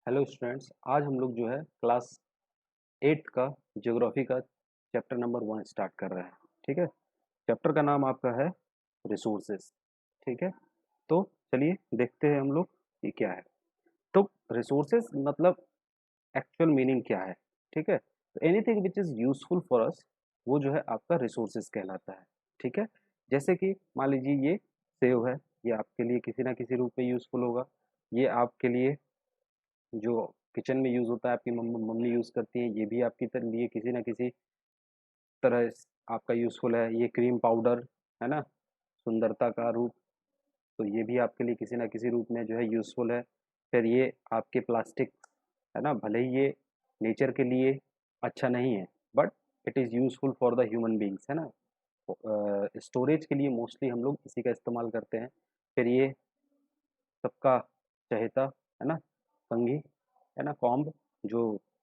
Hello students, आज हम लोग जो है क्लास 8 का ज्योग्राफी का चैप्टर नंबर 1 स्टार्ट कर रहे हैं। ठीक है, चैप्टर का नाम आपका है रिसोर्सेज। ठीक है, तो चलिए देखते हैं हम लोग ये क्या है। तो रिसोर्सेज मतलब एक्चुअल मीनिंग क्या है। ठीक है, तो anything which is useful for us वो जो है आपका रिसोर्सेज कहलाता है। ठीक है, जैसे कि मान लीजिए ये सेव है, ये आपके लिए किसी ना किसी रूप में यूजफुल होगा। ये आपके लिए जो किचन में यूज़ होता है, आपकी मम्मी यूज़ करती हैं, ये भी आपकी लिए किसी न किसी तरह आपका यूज़फुल है। ये क्रीम पाउडर है ना, सुंदरता का रूप, तो ये भी आपके लिए किसी न किसी रूप में जो है यूज़फुल है। फिर ये आपके प्लास्टिक है ना, भले ही ये नेचर के लिए अच्छा नहीं है, but it is useful for the human beings है ना। स्टोरेज के लिए मोस्टली हम लोग इसी का इस्तेमाल करते हैं। फिर ये सबका चहेता है ना, कंघी है ना, कॉम्ब, जो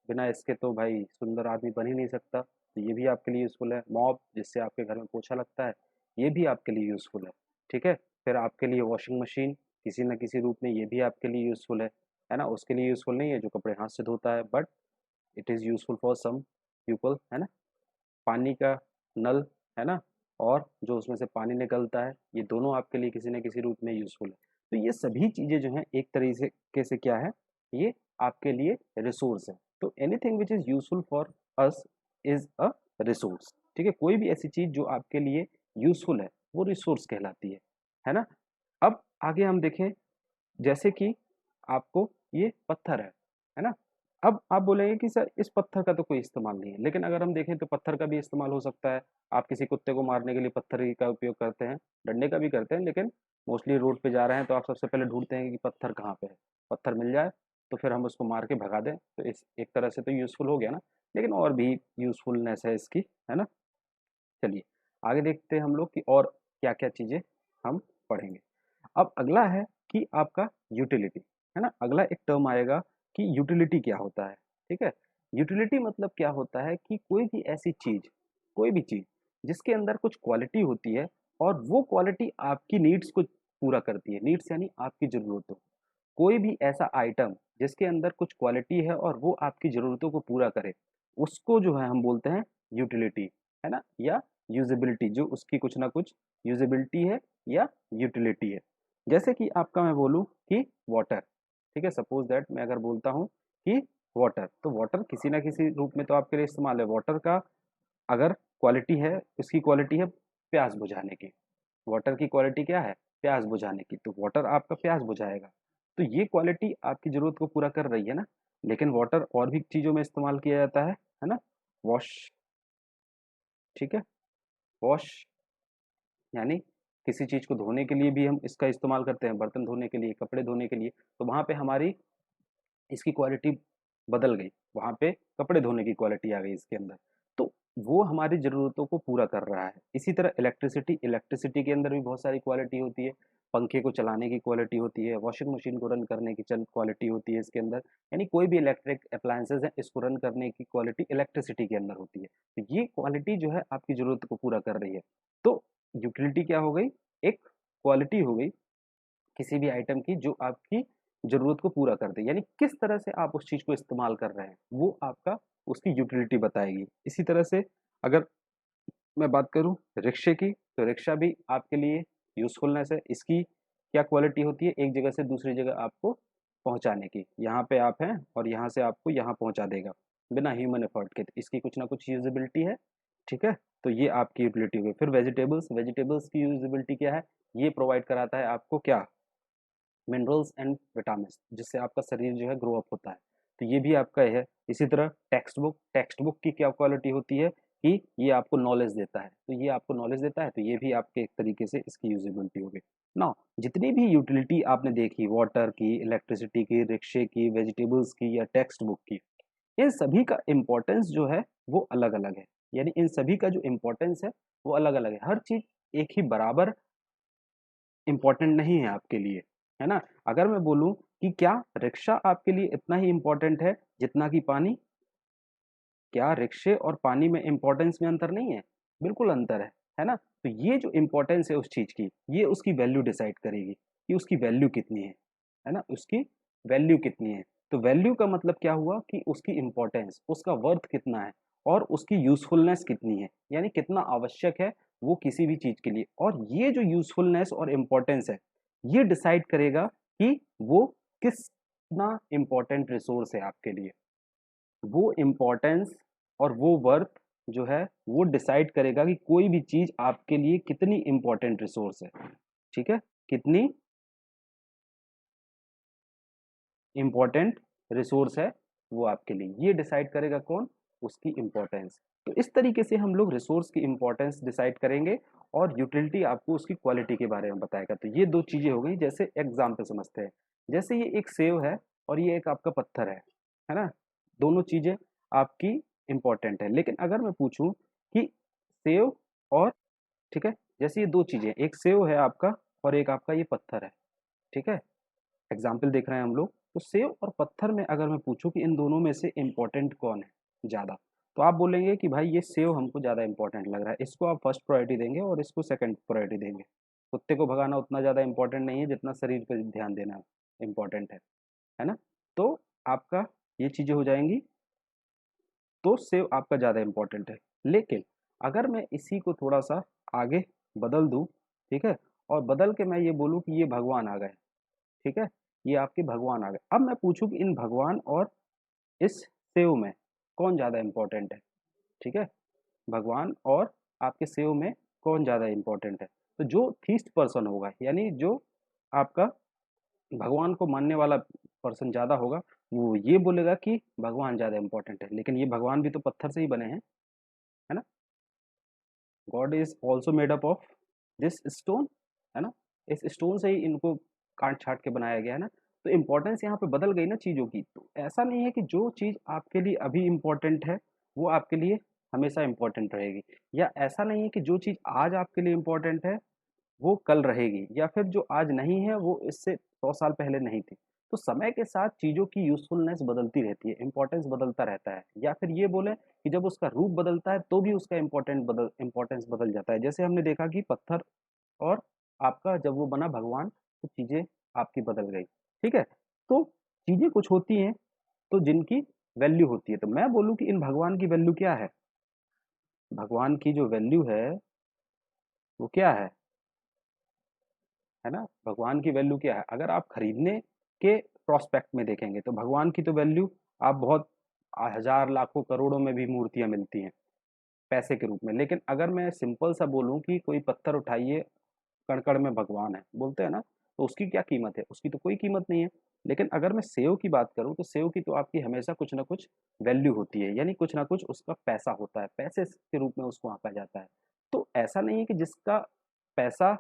बिना इसके तो भाई सुंदर आदमी बन ही नहीं सकता, तो ये भी आपके लिए यूज़फुल है। मॉप, जिससे आपके घर में पोछा लगता है, ये भी आपके लिए यूज़फुल है। ठीक है, फिर आपके लिए वॉशिंग मशीन किसी न किसी रूप में, ये भी आपके लिए यूज़फुल है ना। उसके लिए यूज़फुल नहीं है जो कपड़े हाथ से धोता है, but it is useful for some people है ना। पानी का नल है ना, और जो उसमें से पानी निकलता है, ये दोनों आपके लिए किसी न किसी रूप में यूज़फुल है। तो ये सभी चीज़ें जो हैं एक तरीके से क्या है, ये आपके लिए रिसोर्स है। तो anything which is useful for us is a resource. ठीक है, कोई भी ऐसी चीज़ जो आपके लिए यूज़फुल है, वो रिसोर्स कहलाती है ना। अब आगे हम देखें, जैसे कि आपको ये पत्थर है ना। अब आप बोलेंगे कि सर इस पत्थर का तो कोई इस्तेमाल नहीं है, लेकिन अगर हम देखें तो पत्थर का भी इस्तेमाल हो सकता है। आप किसी कुत्ते को मारने के लिए पत्थर ही का उपयोग करते हैं, डंडे का भी करते हैं, लेकिन मोस्टली रोड पे जा रहे हैं तो आप सबसे पहले ढूंढते हैं कि पत्थर कहाँ पे है। पत्थर मिल जाए तो फिर हम उसको मार के भगा दें, तो इस एक तरह से तो यूज़फुल हो गया ना। लेकिन और भी यूज़फुलनेस है इसकी, है ना। चलिए आगे देखते हैं हम लोग कि और क्या-क्या चीज़ें हम पढ़ेंगे। अब अगला है कि आपका यूटिलिटी, है ना। अगला एक टर्म आएगा कि यूटिलिटी क्या होता है। ठीक है, यूटिलिटी मतलब क्या होता है कि कोई भी चीज़ जिसके अंदर कुछ क्वालिटी होती है और वो क्वालिटी आपकी नीड्स को पूरा करती है। नीड्स यानी आपकी ज़रूरतों। कोई भी ऐसा आइटम जिसके अंदर कुछ क्वालिटी है और वो आपकी ज़रूरतों को पूरा करे, उसको जो है हम बोलते हैं यूटिलिटी, है ना, या यूज़ेबिलिटी, जो उसकी कुछ ना कुछ यूज़ेबिलिटी है या यूटिलिटी है। जैसे कि आपका मैं बोलूँ कि वाटर, ठीक है, सपोज़ दैट मैं अगर बोलता हूँ कि वाटर, तो वाटर किसी न किसी रूप में तो आपके लिए इस्तेमाल है। वाटर का अगर क्वालिटी है, उसकी क्वालिटी है प्यास बुझाने की। वाटर की क्वालिटी क्या है? प्यास बुझाने की, तो वाटर आपका प्यास बुझाएगा। तो ये क्वालिटी आपकी ज़रूरत को पूरा कर रही है ना। लेकिन वाटर और भी चीज़ों में इस्तेमाल किया जाता है ना? वॉश, ठीक है? वॉश यानी किसी चीज़ को धोने के लिए भी हम इसका इस्तेमाल करते हैं, बर्तन धोने के लिए, कपड़े धोने के लिए। तो वहाँ पे हमारी इसकी क्वालिटी बदल गई, वहाँ पे कपड़े धोने की क्वालिटी आ गई इसके अंदर। तो वो हमारी ज़रूरतों को पूरा कर रहा है। इसी तरह इलेक्ट्रिसिटी के अंदर भी बहुत सारी क्वालिटी होती है। पंखे को चलाने की क्वालिटी होती है, वॉशिंग मशीन को रन करने की चल क्वालिटी होती है इसके अंदर। यानी कोई भी इलेक्ट्रिक अप्लायंसेज़ हैं, इसको रन करने की क्वालिटी इलेक्ट्रिसिटी के अंदर होती है। तो ये क्वालिटी जो है आपकी ज़रूरत को पूरा कर रही है। तो यूटिलिटी क्या हो गई? एक क्वालिटी हो गई किसी भी आइटम की जो आपकी ज़रूरत को पूरा कर दे। यानी किस तरह से आप उस चीज़ को इस्तेमाल कर रहे हैं, वो आपका उसकी यूटिलिटी बताएगी। इसी तरह से अगर मैं बात करूँ रिक्शे की, तो रिक्शा भी आपके लिए यूज़फुलनेस है। इसकी क्या क्वालिटी होती है? एक जगह से दूसरी जगह आपको पहुँचाने की। यहाँ पे आप हैं और यहाँ से आपको यहाँ पहुँचा देगा, बिना ह्यूमन एफर्ट के। तो इसकी कुछ ना कुछ यूज़ेबिलिटी है, ठीक है? तो ये आपकी यूटिलिटी हो गई। फिर वेजिटेबल्स की यूज़ेबिलिटी क्या है? ये प्रोवाइड कराता है आपको क्या? मिनरल्स एंड विटामिन्स, जिससे आपका शरीर जो है ग्रो अप होता है। तो ये भी आपका है। इसी तरह टेक्स्ट बुक की क्या क्वालिटी होती है कि ये आपको नॉलेज देता है। तो ये आपको नॉलेज देता है, तो ये भी आपके एक तरीके से इसकी यूजेबिलिटी हो गई। नाउ जितनी भी यूटिलिटी आपने देखी, वाटर की, इलेक्ट्रिसिटी की, रिक्शे की, वेजिटेबल्स की या टेक्स्ट बुक की, इन सभी का इम्पोर्टेंस जो है वो अलग अलग है। यानी इन सभी का जो इम्पोर्टेंस है वो अलग अलग है। हर चीज एक ही बराबर इम्पोर्टेंट नहीं है आपके लिए, है ना। अगर मैं बोलूँ कि क्या रिक्शा आपके लिए इतना ही इम्पोर्टेंट है जितना कि पानी? क्या रिक्शे और पानी में इम्पोर्टेंस में अंतर नहीं है? बिल्कुल अंतर है ना। तो ये जो इम्पोर्टेंस है उस चीज़ की, ये उसकी वैल्यू डिसाइड करेगी कि उसकी वैल्यू कितनी है ना, उसकी वैल्यू कितनी है। तो वैल्यू का मतलब क्या हुआ कि उसकी इंपॉर्टेंस, उसका वर्थ कितना है और उसकी यूजफुलनेस कितनी है, यानी कितना आवश्यक है वो किसी भी चीज के लिए। और ये जो यूजफुलनेस और इम्पोर्टेंस है ये डिसाइड करेगा कि वो कितना इम्पोर्टेंट रिसोर्स है आपके लिए। वो इम्पोर्टेंस और वो वर्थ जो है वो डिसाइड करेगा कि कोई भी चीज आपके लिए कितनी इम्पोर्टेंट रिसोर्स है। ठीक है, कितनी इम्पोर्टेंट रिसोर्स है वो आपके लिए, ये डिसाइड करेगा कौन, उसकी इम्पोर्टेंस। तो इस तरीके से हम लोग रिसोर्स की इम्पोर्टेंस डिसाइड करेंगे और यूटिलिटी आपको उसकी क्वालिटी के बारे में बताएगा। तो ये दो चीजें हो गई। जैसे एग्जाम्पल समझते हैं, जैसे ये एक सेव है और ये एक आपका पत्थर है ना, दोनों चीजें आपकी इम्पोर्टेंट है। लेकिन अगर मैं पूछूं कि सेव और, ठीक है, जैसे ये दो चीजें, एक सेव है आपका और एक आपका ये पत्थर है, ठीक है, एग्जाम्पल देख रहे हैं हम लोग। तो सेव और पत्थर में अगर मैं पूछूं कि इन दोनों में से इम्पोर्टेंट कौन है ज़्यादा, तो आप बोलेंगे कि भाई ये सेव हमको ज़्यादा इंपॉर्टेंट लग रहा है, इसको आप फर्स्ट प्रायोरिटी देंगे और इसको सेकंड प्रायोरिटी देंगे। कुत्ते को भगाना उतना ज़्यादा इंपॉर्टेंट नहीं है जितना शरीर पर ध्यान देना इम्पोर्टेंट है ना। तो आपका ये चीज़ें हो जाएंगी, तो सेव आपका ज़्यादा इंपॉर्टेंट है। लेकिन अगर मैं इसी को थोड़ा सा आगे बदल दूँ, ठीक है, और बदल के मैं ये बोलूँ कि ये भगवान आ गए, ठीक है, ये आपके भगवान आ गए। अब मैं पूछूं कि इन भगवान और इस सेव में कौन ज़्यादा इम्पोर्टेंट है, ठीक है, भगवान और आपके सेव में कौन ज़्यादा इम्पोर्टेंट है। तो जो थीस्ट पर्सन होगा, यानी जो आपका भगवान को मानने वाला पर्सन ज़्यादा होगा, वो ये बोलेगा कि भगवान ज़्यादा इम्पोर्टेंट है। लेकिन ये भगवान भी तो पत्थर से ही बने हैं, है ना, God is also made up of this stone, है ना, इस स्टोन से ही इनको काट छाट के बनाया गया है ना। तो इम्पोर्टेंस यहाँ पे बदल गई ना चीज़ों की। तो ऐसा नहीं है कि जो चीज़ आपके लिए अभी इम्पोर्टेंट है वो आपके लिए हमेशा इम्पोर्टेंट रहेगी, या ऐसा नहीं है कि जो चीज़ आज आपके लिए इम्पोर्टेंट है वो कल रहेगी, या फिर जो आज नहीं है वो इससे 100 साल पहले नहीं थी। तो समय के साथ चीज़ों की यूज़फुलनेस बदलती रहती है, इम्पोर्टेंस बदलता रहता है, या फिर ये बोलें कि जब उसका रूप बदलता है तो भी उसका इम्पोर्टेंस बदल जाता है। जैसे हमने देखा कि पत्थर और आपका जब वो बना भगवान, तो चीज़ें आपकी बदल गई, ठीक है। तो चीज़ें कुछ होती हैं तो जिनकी वैल्यू होती है। तो मैं बोलूँ कि इन भगवान की वैल्यू क्या है, भगवान की जो वैल्यू है वो क्या है ना, भगवान की वैल्यू क्या है। अगर आप खरीदने के प्रोस्पेक्ट में देखेंगे तो भगवान की तो वैल्यू आप बहुत हजार लाखों करोड़ों में भी मूर्तियां मिलती हैं पैसे के रूप में। लेकिन अगर मैं सिंपल सा बोलूं कि कोई पत्थर उठाइए, कण-कण में भगवान है, बोलते हैं ना, तो उसकी क्या कीमत है? उसकी तो कोई कीमत नहीं है। लेकिन अगर मैं सेव की बात करूँ तो सेव की तो आपकी हमेशा कुछ ना कुछ वैल्यू होती है, यानी कुछ ना कुछ उसका पैसा होता है, पैसे के रूप में उसको आंका जाता है। तो ऐसा नहीं है कि जिसका पैसा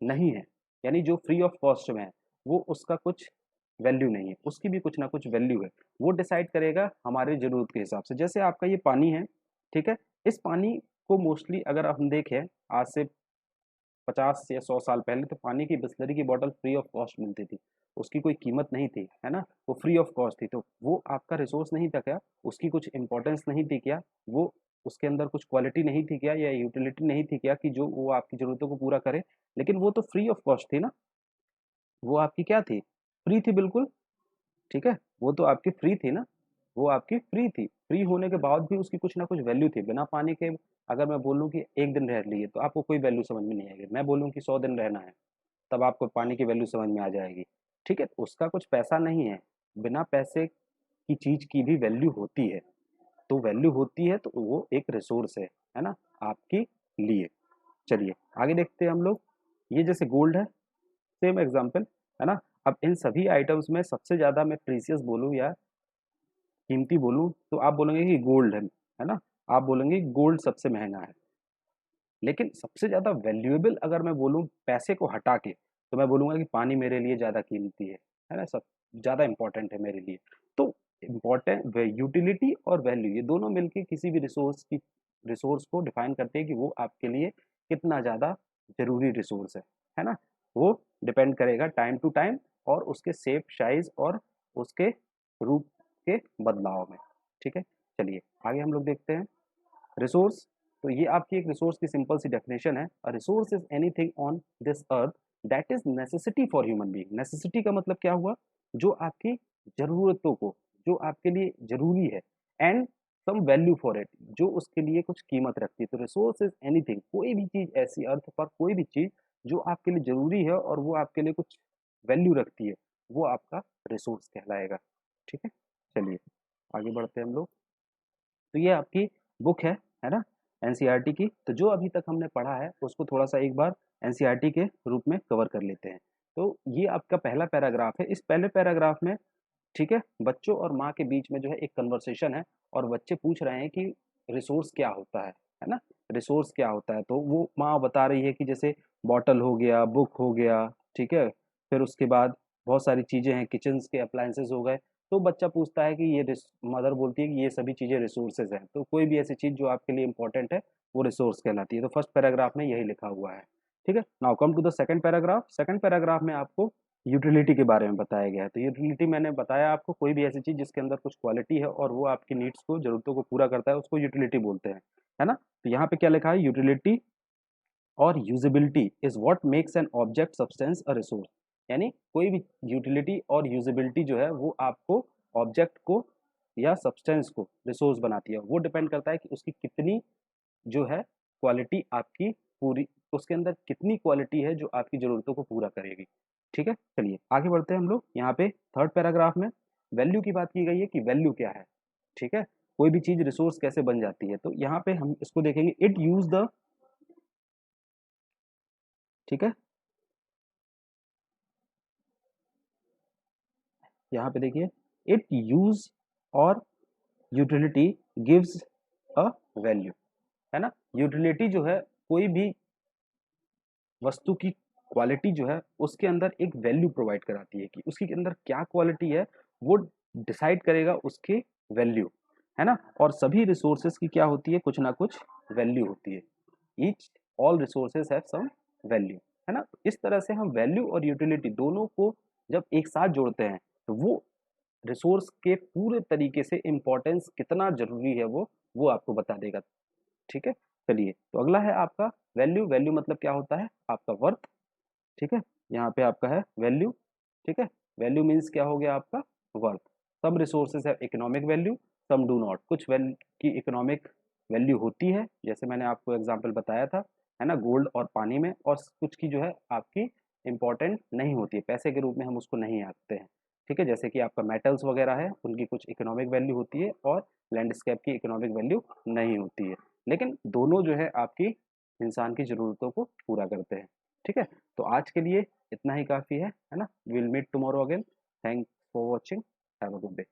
नहीं है, यानी जो फ्री ऑफ कॉस्ट में है, वो उसका कुछ वैल्यू नहीं है, उसकी भी कुछ ना कुछ वैल्यू है। वो डिसाइड करेगा हमारी ज़रूरत के हिसाब से। जैसे आपका ये पानी है, ठीक है? इस पानी को मोस्टली अगर हम देखें आज से 50 या 100 साल पहले, तो पानी की बिसलरी की बॉटल फ्री ऑफ कॉस्ट मिलती थी। उसकी कोई कीमत नहीं थी, है ना? वो फ्री ऑफ कॉस्ट थी, तो वो आपका रिसोर्स नहीं था क्या? उसकी कुछ इम्पोर्टेंस नहीं थी क्या? वो उसके अंदर कुछ क्वालिटी नहीं थी क्या, या यूटिलिटी नहीं थी क्या कि जो वो आपकी ज़रूरतों को पूरा करे? लेकिन वो तो फ्री ऑफ कॉस्ट थी ना, वो आपकी क्या थी? फ्री थी बिल्कुल, ठीक है? वो तो आपकी फ्री थी ना, वो आपकी फ्री थी। फ्री होने के बाद भी उसकी कुछ ना कुछ वैल्यू थी। बिना पानी के अगर मैं बोलूँ कि 1 दिन रह लिए, तो आपको कोई वैल्यू समझ में नहीं आएगी। मैं बोलूँ कि 100 दिन रहना है, तब आपको पानी की वैल्यू समझ में आ जाएगी, ठीक है? उसका कुछ पैसा नहीं है, बिना पैसे की चीज़ की भी वैल्यू होती है। तो वैल्यू होती है तो वो एक रिसोर्स है ना? आपके लिए। चलिए आगे देखते हैं हम लोग। ये जैसे गोल्ड है, सेम एग्जांपल, है ना? अब इन सभी आइटम्स में सबसे ज़्यादा मैं प्रीशियस बोलूँ या कीमती बोलूँ तो आप बोलेंगे कि गोल्ड है ना? आप बोलेंगे गोल्ड सबसे महँगा है। लेकिन सबसे ज़्यादा वैल्यूएबल अगर मैं बोलूँ पैसे को हटा के, तो मैं बोलूँगा कि पानी मेरे लिए ज़्यादा कीमती है ना? सब ज़्यादा इम्पोर्टेंट है मेरे लिए। तो इम्पोर्टेंट वे यूटिलिटी और वैल्यू ये दोनों मिलके किसी भी रिसोर्स को डिफाइन करते हैं कि वो आपके लिए कितना ज़्यादा ज़रूरी रिसोर्स है ना? वो डिपेंड करेगा टाइम टू टाइम और उसके शेप, साइज़ और उसके रूप के बदलाव में, ठीक है? चलिए आगे हम लोग देखते हैं। रिसोर्स, तो ये आपकी एक रिसोर्स की सिंपल सी डेफिनेशन है। A resource is anything on this earth that is necessity for human being. Necessity का मतलब क्या हुआ, जो आपकी ज़रूरतों को, जो आपके लिए ज़रूरी है, and some value for it, जो उसके लिए कुछ कीमत रखती है। तो रिसोर्स इज़ एनीथिंग, कोई भी चीज़ ऐसी अर्थ पर, कोई भी चीज़ जो आपके लिए ज़रूरी है और वो आपके लिए कुछ वैल्यू रखती है, वो आपका रिसोर्स कहलाएगा। ठीक है? चलिए, आगे बढ़ते हैं हम लोग। तो ये आपकी बुक है ना? एनसीईआरटी की। तो जो अभी तक हमने पढ़ा है उसको थोड़ा-सा एक बार एनसीईआरटी के रूप में कवर कर लेते हैं। तो ये आपका पहला पैराग्राफ है। इस पहले पैराग्राफ में, ठीक है, बच्चों और माँ के बीच में जो है एक कन्वर्सेशन है और बच्चे पूछ रहे हैं कि रिसोर्स क्या होता है ना? रिसोर्स क्या होता है? तो वो माँ बता रही है कि जैसे बॉटल हो गया, बुक हो गया, ठीक है? फिर उसके बाद बहुत सारी चीज़ें हैं, किचन्स के अप्लायंसेस हो गए। तो बच्चा पूछता है कि ये रिस मदर बोलती है कि ये सभी चीज़ें रिसोर्सेज़ हैं। तो कोई भी ऐसी चीज़ जो आपके लिए इम्पोर्टेंट है, वो रिसोर्स कहलाती है। तो फर्स्ट पैराग्राफ में यही लिखा हुआ है। ठीक है? Now come to the second paragraph. Second paragraph में आपको यूटिलिटी के बारे में बताया गया है। तो यूटिलिटी मैंने बताया आपको, कोई भी ऐसी चीज़ जिसके अंदर कुछ क्वालिटी है और वो आपकी नीड्स को, ज़रूरतों को पूरा करता है, उसको यूटिलिटी बोलते हैं। है ना? तो यहाँ पे क्या लिखा है? यूटिलिटी और usability is what makes an object substance a resource. यानी कोई भी यूटिलिटी और यूजेबिलिटी जो है वो आपको ऑब्जेक्ट को या सब्सटेंस को रिसोर्स बनाती है। वो डिपेंड करता है कि उसकी कितनी जो है क्वालिटी आपकी पूरी, उसके अंदर कितनी क्वालिटी है जो आपकी ज़रूरतों को पूरा करेगी। ठीक है? चलिए आगे बढ़ते हैं हम लोग। यहाँ पे थर्ड पैराग्राफ में वैल्यू की बात की गई है कि वैल्यू क्या है। ठीक है? कोई भी चीज़ रिसोर्स कैसे बन जाती है। तो यहाँ पे हम इसको देखेंगे, इट यूज़ द, ठीक है? यहाँ पे देखिए, इट यूज़ और यूटिलिटी गिव्स अ वैल्यू, है ना? यूटिलिटी जो है कोई भी वस्तु की क्वालिटी जो है उसके अंदर एक वैल्यू प्रोवाइड कराती है कि उसके अंदर क्या क्वालिटी है, वो डिसाइड करेगा उसकी वैल्यू, है ना? और सभी रिसोर्सेज की क्या होती है? कुछ ना कुछ वैल्यू होती है। Each all resources have some value, है ना? इस तरह से हम वैल्यू और यूटिलिटी दोनों को जब एक साथ जोड़ते हैं तो वो रिसोर्स के पूरे तरीके से इम्पोर्टेंस कितना ज़रूरी है वो आपको बता देगा। ठीक है? चलिए, तो अगला है आपका वैल्यू। वैल्यू मतलब क्या होता है? आपका वर्थ। ठीक है? यहाँ पे आपका है वैल्यू। ठीक है? वैल्यू मीन्स क्या हो गया आपका? Worth. Some resources have economic value, some do not. कुछ की इकोनॉमिक वैल्यू होती है, जैसे मैंने आपको एग्जांपल बताया था, है ना? गोल्ड और पानी में। और कुछ की जो है आपकी इम्पोर्टेंट नहीं होती है, पैसे के रूप में हम उसको नहीं आंकते हैं। ठीक है? जैसे कि आपका मेटल्स वगैरह है, उनकी कुछ इकोनॉमिक वैल्यू होती है और लैंडस्केप की इकोनॉमिक वैल्यू नहीं होती है। लेकिन दोनों जो है आपकी इंसान की ज़रूरतों को पूरा करते हैं। ठीक है? तो आज के लिए इतना ही काफ़ी है ना? We will meet tomorrow again. Thanks for watching. Have a good day.